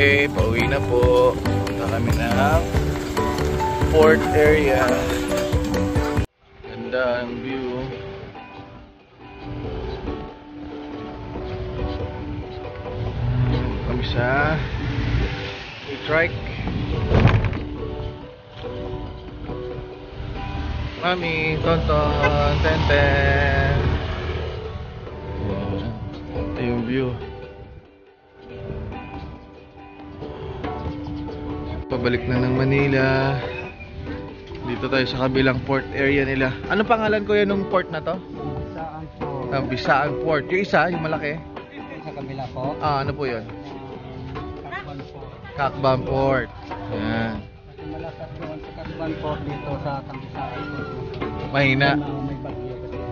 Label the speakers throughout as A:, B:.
A: Okay, pauwi na po. Punta kami ng port area. Ganda ang view. Kami sa trike. Mami, Tonton, Tenten. Ito yung view. Pabalik na ng Manila. Dito tayo sa kabilang port area nila. Ano pangalan ko yan ng port na to?
B: Bisaan Port.
A: Bisaan Port. Yung isa, yung malaki.
B: Sa kabila po.
A: Ano po yun?
B: Kakban Port.
A: Kakban Port. Yan.
B: Kasi malakas doon sa Kakban Port dito sa Bisaan Port.
A: Mahina.
B: May bagyo kasi.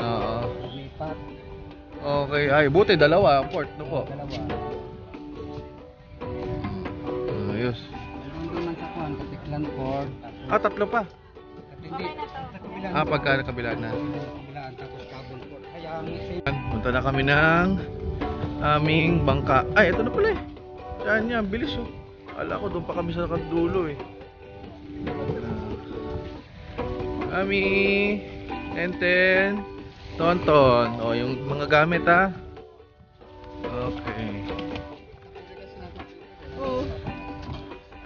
A: Oo.
B: Lipat.
A: Okay. Ay, buti dalawa ang port. Ano po?
B: Dalawa.
A: Ayos.
B: Doon naman sa Kwan, Katiklan Port.
A: Tatlo pa.
B: Hindi. Sa kabila.
A: Pagka kabila na.
B: Kabilaan tapos Kakban Port. Kaya ang
A: Punta na kami ng aming bangka. Ay, ito na pala eh. Saan yan? Bilis oh. Ala ko, doon pa kami sa dulo eh. Ami, Tenten, Tonton. O, yung mga gamit ha. Okay.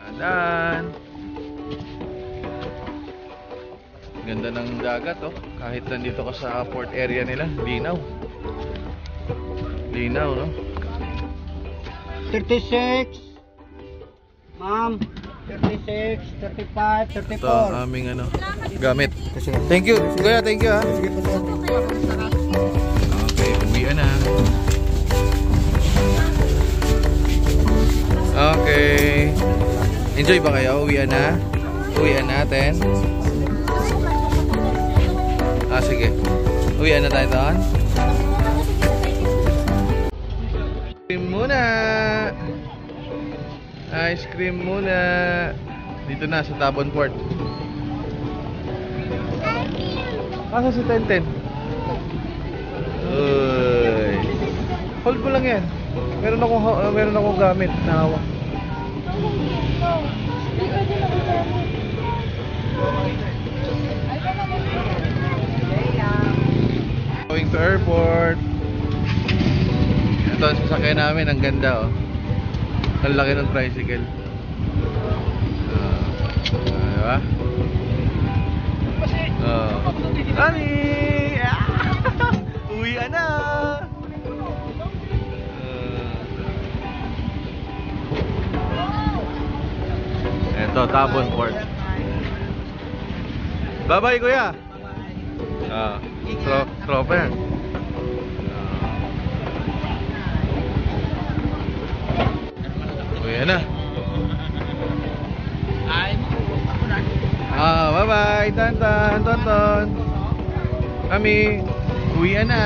A: Adan. Ganda ng dagat oh. Kahit nandito ka sa port area nila, linaw. Linaw, no?
B: 36. Ma'am. 36, 35, 34.
A: Ito ang aming ano, gamit. Thank you. Kuya, thank you ha. Okay, uwian na. Okay. Enjoy ba kayo? Uwian na? Uwian natin. Sige. Uwian na tayo doon. Ice cream muna. Ice cream muna. Dito na sa Tabon Port. Asa si Tenten? Uy. Hold mo lang yan. Meron akong gamit na hawak. Going to airport. Ito ang sasakyan namin. Ang ganda oh. Ang laki ng tricycle. Diba? Mami! Uwian na! Ito, Tabon Port. Bye-bye, kuya! Tropa yan. Uwian na. Bye-bye, Tantan, Tonton. Kami, uwian na.